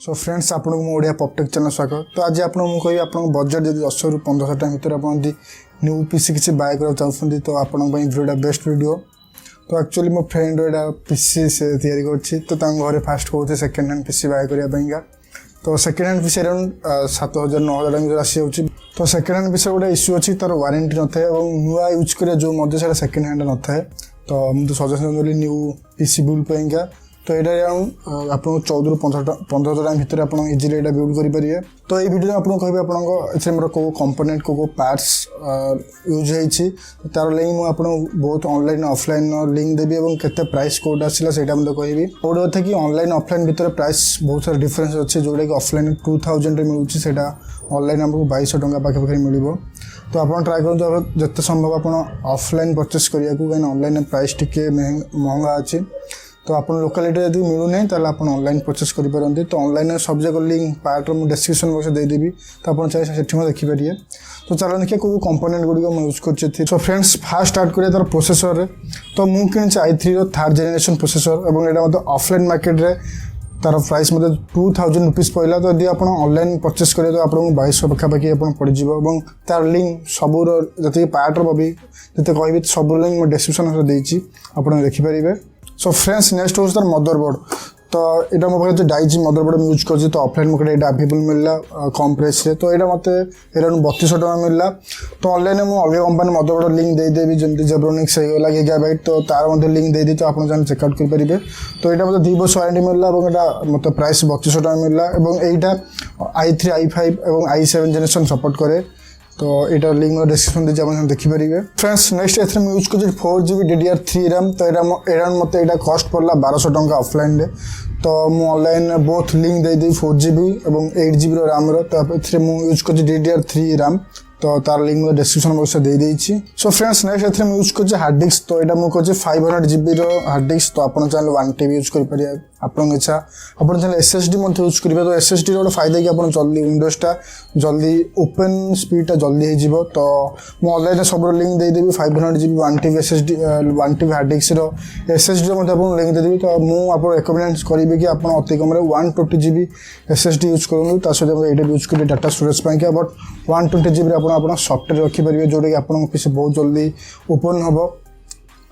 So friends आपको Odia पॉपटेक channel स्वागत। तो आज आपको कह आप बजेट जब 10 रू 1500 टाइम भर आप न्यू पीसी किसी बाय करा चाहते तो आपंट वीडियो बेस्ट वीडियो। तो एक्चुअली मो फ्रेंड एटा पीसी से तैयारी करछि तो घरे फास्ट कहते सेकेंड हैंड पीसी बाय करने। तो second hand PC around 7000 9000 time आसी जाऊँगी। तो सेकेंड हैंड पीसी गोटे इश्यू अच्छी तार वारंटी न थाए और नुआ यूज करें जो मध्य सेकेंड हैंड न थाए। तो मुझे सजेसन देली न्यू पीसी बिल्ड पाइंका। तो यहाँ अराउंड आप 14 रू 1500 टाइम भर आप इजिली यहाँ बिल्ड करेंगे। तो ये वीडियो आपको कहबी आपको मोर कौ कंपोनेंट कौ पार्ट्स यूज होती तार लिंक मुझे बहुत ऑनलाइन ऑफलाइन लिंक देवी और केते प्राइस कोड आसला से कहबी। गोटे कथा कि ऑनलाइन ऑफलाइन भितर प्राइस बहुत सारा डिफरेंस अच्छे जोटा कि ऑफलाइन 2000 मिलूँ से ऑनलाइन आमको 2200 टंका पाखे मिल। तो आप ट्राए करूँ जिते संभव आप ऑफलाइन परचेस करने को कहीं ऑनलाइन प्राइस टी महंगा अच्छी। तो आप लोकालिटी यदि मिलूना तो आप ऑनलाइन परचेस करेंगे। तो ऑनलाइन सब जगह लिंक पार्ट मुझे डिस्क्रिप्शन बॉक्स देदेवी तो आप चाहिए से देखिपारे। तो चलो देखिए कौ कंपोनेंट गुड़िक मुझे यूज कर। सो फ्रेंड्स फास्ट स्टार्ट करें तार प्रोसेसर। तो मुझे किसी i3 थर्ड जेनेरेशन प्रोसेसर और यहाँ मतलब ऑफलाइन मार्केट रे तार प्राइस मतलब 2000 रुपीज पड़ा। तो यदि आप ऑनलाइन परचेस करेंगे तो आपको 2200 पाखापाखि पड़ज और तार लिंक सबूर जी पार्टर भी जिते कह सब लिंक मैं डिस्क्रिप्शन देती आप देखिपारे। सो फ्रेंड्स नेक्स्ट हूँ तार मदरबोर्ड। तो यहाँ मो पाखे डाइजी मदरबोर्ड यूज कर। तो ऑफलाइन मार्केट यहाँ अवेलेबल मिलला कम प्राइस रे। तो यहाँ मत अराउंड 3200 टका मिलला। तो ऑनलाइन में अलग कंपनी मदरबोर्ड लिंक देदेवी जमी जेब्रोनिक्स होगा गीगाबाइट। तो तार लिंक देदी तो आप चेकआउट करेंगे। तो यहाँ मतलब 2 वर्ष वारंटी मिलला और यहाँ मत प्राइस 3200 टका मिलला और यहाँ i3 i5 और i7 जेनेरेशन सपोर्ट करे। तो यहाँ लिंक मैं डिस्क्रिप्शन देती आप देखिपारे। फ्रेंड्स नेक्स्ट एथर मैं यूज कर 4GB DDR3 रैम। तो अराउंड मत यहाँ कस्ट पड़ा 1200 टंका ऑफलाइन रे। तो मुझे ऑनलाइन बहुत लिंक देदेवी 4GB और 8GB रैम तो मुझे यूज कर DDR3 रैम। तो तार लिंक मैं डिस्क्रिप्शन बॉक्स दे देछि। सो फ्रेंड्स नेक्स्ट एथर मैं यूज कर हार्ड डिस्क। तो यहाँ मुझे 500GB हार्ड डिस्क। तो आप चाहे 1TB यूज करेंगे आपन इच्छा। आप SSD यूज करेंगे। तो SSD गोटे फायदा कि आप जल्दी विंडोजटा जल्दी ओपन स्पीडटा जल्दी हो। तो मुझे ऑनलाइन सब लिंक देदेवी 500GB 1TB SSD 1TB hard disk SSD आप लिंक देदेवी। तो मुझे रेकमेंड करी कि आप अति कम 120GB SSD यूज करूँ। सहित ये यूज करेंगे data storage Paika. But 120GB आप सफ्टवेयर रखिपारे जोटा कि आप पीसी बहुत जल्दी ओपन हम।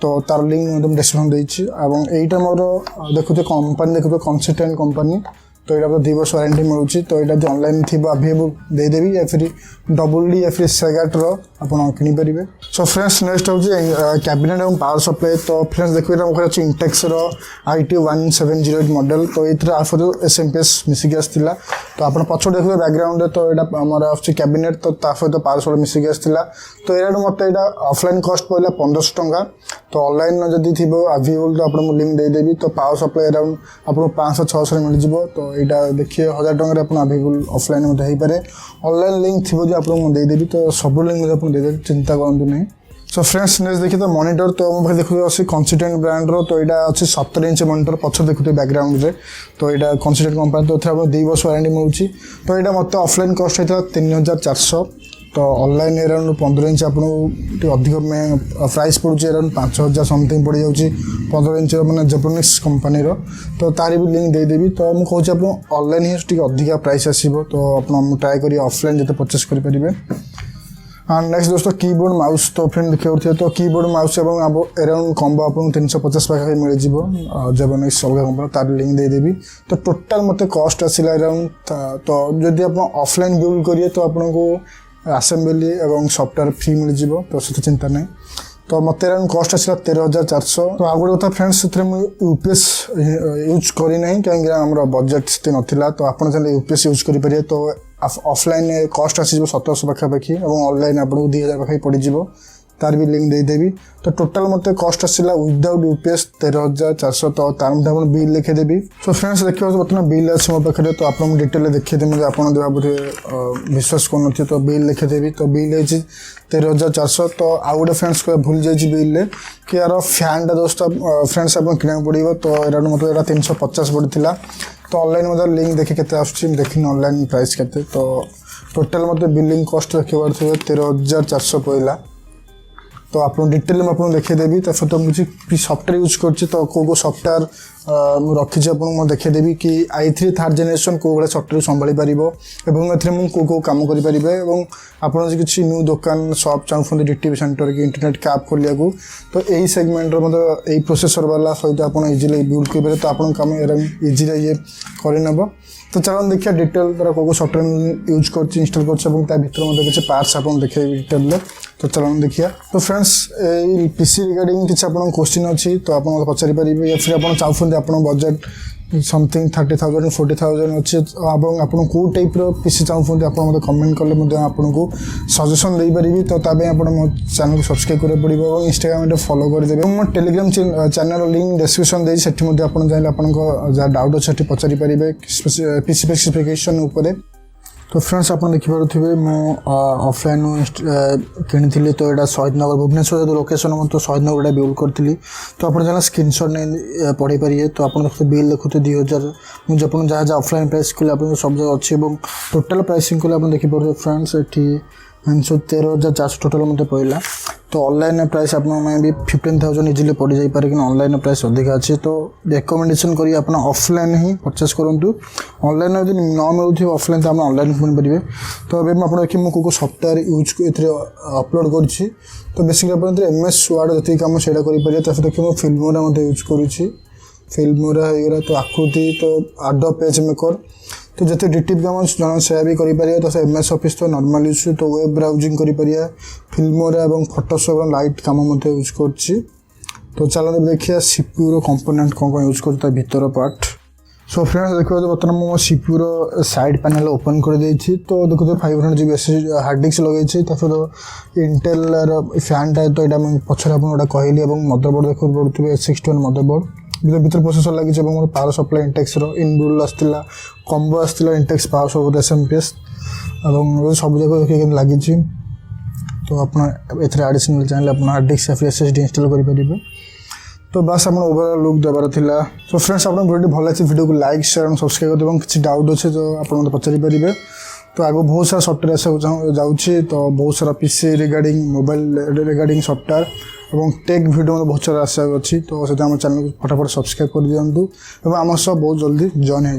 तो तार लिंक मैं डिस्क्रिप्शन देती। यहाँ मोर देखुए कंपनी देखुए कंसिस्टेंट कंपनी। तो यहाँ 2 वर्ष वारंटी मिलूँ। तो यहाँ जो ऑनलाइन थी अवेलेबल देदेवी या फिर WD या फिर सेगाटर आप किनीपारे। सो फ्रेंड्स नेक्स्ट हूँ कैबिनेट और पावर सप्लाई। तो फ्रेंड्स देखिए मोर अच्छे इंटेक्स IT1708 मॉडल। तो ये SMPS मिसिक आसाला। तो आप पछ देखिए बैकग्राउंड। तो यहाँ आमर आ कैबिनेट तो सहित पावर सप्लाई मिसिक आसाला। तो यहाँ मत यहाँ ऑफलाइन कस्ट पड़ा 1500 टंका। तो ऑनलाइन जदि थी अवेलेबल तो आपको लिंक देदेवी। तो पावर सप्लाई अराउंड आपको 500-600 मिल जाए। तो यहाँ देखिए 1000 टकर आप अवेलेबल ऑफलाइन मत हो पारे। ऑनलाइन लिंक थी जो आपको देदेवी। तो सब लिंक मुझे देदेवी चिंता करूँ नहीं। सो फ्रेंड्स नेक्स्ट देखिए तो मॉनिटर। तो मो देखिए अच्छे कंसिस्टेंट ब्रांड तो यहाँ अच्छे 17 इंच मॉनिटर पछ देखुए बैकग्राउंड रे। तो यहाँ कंसिस्टेंट कंपनी। तो आप 2 वर्ष वारंटी मिलूँ। तो यहाँ मत ऑफलाइन कस्ट होता 3400। तो ऑनलाइन अराउंड 15 इंच आपको अधिक प्राइस पड़ुचे अराउंड 5000 समथिंग पड़ जाऊँगी 15 इंच मैंने जेब्रोनिक्स कंपनी। तो तार भी लिंक देदेवी। तो मुझे कहूँ आप ऑनलाइन ही अधिका प्राइस आसो। तो आप ट्राए करिए ऑफलाइन जिते परचेस करेंगे। हाँ नेक्स्ट दोस्तों कीबोर्ड माउस। तो फ्रेंड देखिए तो कीबोर्ड माउस अराउंड कम्बो आपको 350 पाखे मिल जाए जेब्रोनिक्स अलग कंपनी तार लिंक देदेवी। तो टोटाल मत कस्ट आसला अराउंड। तो जदि आप ऑफलाइन बिल्ड करिए तो आपको असेंबली और सॉफ्टवेयर फ्री मिल जाए। तो से चिंता नहीं। तो मत अराउंड कस्ट आसला 13400। तो आ गए कथा फ्रेंड्स से यूपीएस यूज करना कहीं आम बजेट से नाला। तो आप यूपीएस यूज करेंगे। तो ऑफलाइन कस्ट आस 1700 पाखापाखि और ऑनलाइन आपको 2000 पाखे पड़ज। तार भी लिंक देदेवी। तो टोटाल मत कस्ट आसला विदाउट यूपीएस 13400। तो तार मध्य बिल लिखिदेवी। सो फ्रेंड्स देखिए बर्तमान बिल अच्छे मो पाखे। तो आप डिटेल देखिए आप भावे विश्वास कर। तो बिल लिखिदेवी। तो बिल है 13400। तो आउ गोटे फ्रेंड्स भूल जाइए बिल कि यार फैनटा दोस्त फ्रेंड्स आप किना पड़ो। तो अराउंड मतलब यहाँ 350 पड़ता। तो ऑनलाइन मतलब लिंक देखिए केते आसुची देखिए ऑनलाइन प्राइस केते। तो टोटाल मत बिलिंग कस्ट देखिए 13400 पड़ा। तो आप डिटेल में आपको देखदेवी ता सहित मुझे सफ्टवेयर यूज करछि तो को सफ्टवेयर रखी आपको देखदेवी कि i3 थर्ड जेनेरेशन को भाई सफ्टवेयर संभाली पार एवं को कम करें आप किसी न्यू दुकान सप चाहते डिटीवी सेंटर कि इंटरनेट कैप खोलिया तो यही सेगमेंट मतलब यही प्रोसेसर वाला सहित आप इजिली बिल्ड करेंगे तो आप कम इजिली ये करनेब तो चलो देखिए डिटेल तरह को सफ्टवेयर यूज कर इंस्टॉल कर भर किसी पार्ट्स आप देखे डिटेल तो चलो देखिए तो फ्रेंड्स पीसी रिगार्डिंग किसी आप क्वेश्चन अच्छी तो आप पचारि पारे या फिर आप चाहते आप बजेट समथिंग 30,000 40,000 अच्छे आप कौ टाइप पीसी चाहते आप कमेंट कले आपको सजेसन दे पारि तो आप मो चैनल को सब्सक्राइब करा पड़ो और इंस्टाग्राम फॉलो करदेवे मो टेलीग्राम चैनल लिंक डिस्क्रिप्शन देती आप चाहिए आप डाउट अच्छे पचारि पारे पीसी स्पेसिफिकेशन उपरे तो फ्रेंड्स आप देखिपे मु ऑफलाइन किनी तो यहाँ शहीदनगर भुवनेश्वर जो लोकेशन तो शहीदनगर बिल्ड करी तो आप स्क्रीनशॉट नहीं पढ़ी पारे तो आप देखते बिल देखते 2000 मुझे आप जहाँ जहाँ ऑफलाइन प्राइस कले आप सब जगह अच्छे टोटाल प्राइसिंग कले आप देखिए फ्रेंड्स ये 13,400 टोटाल मत पड़ा तो ऑनलाइन प्राइस आप भी 15,000 इजिली पड़ जापे कि ऑनलाइन प्राइस अधिक अच्छे तो रिकमेंडेशन करी आप ऑफलाइन ही परचेस करूँ ऑनलाइन यदि न मिलूँ ऑफलाइन तो आप ऑनलाइन किनीपारे तो अभी मुझे देखिए मुझे सफ्टवेयर यूज अपलोड कर तो बेसिकली आप MS Word जी कम से देखिए मुझे फिल्मोरा यूज करुँची फिल्मोरा होगा तो आकृति तो एडोब पेज मेकर तो जिते डिटेल काम जन से भी करें तो MS ऑफिस तो नॉर्मल यूज तो वेब ब्राउजिंग करें फिल्मोरा और फोटोशॉप लाइट कम यूज कर तो चलो देखिए CPU कंपोनेंट कौन यूज कर भीतर पार्ट सो फ्रेंड्स देखो बर्तमान मो CPU साइड पैनल ओपन कर देछि तो देखो 500 GB SSD हार्ड डिस्क लगे फिर इंटेल फैन टाइप तो यहाँ पछरे आपको कहली मदरबोर्ड देखो पड़े S61 मदरबोर्ड भीतर प्रोसेसर लगी मोर पावर सप्लाई इंटेक्स इनबिल्ड आसाला कम्बो आसाला इंटेक्स पावर सब SMPS और सब जगह देखिए लगी तो आप एडिशनल चाहिए आप हार्ड डिस्क या फिर SSD इंस्टॉल करेंगे तो बस आप ओवरऑल लुक देवार थिला तो फ्रेंड्स आप वीडियो भल लगे वीडियो को लाइक शेयर और सब्सक्राइब कर किसी डाउट अच्छे तो आप पचारि पारे तो आगे बहुत सारा सफ्टवेयर आसा जाऊँगी तो बहुत सारा PC regarding mobile regarding software और टेक वीडियो बहुत सारा आशा अच्छी तो से चैनल को फटाफट सब्सक्राइब कर दिखाँ और आम सब बहुत जल्दी जॉइन हो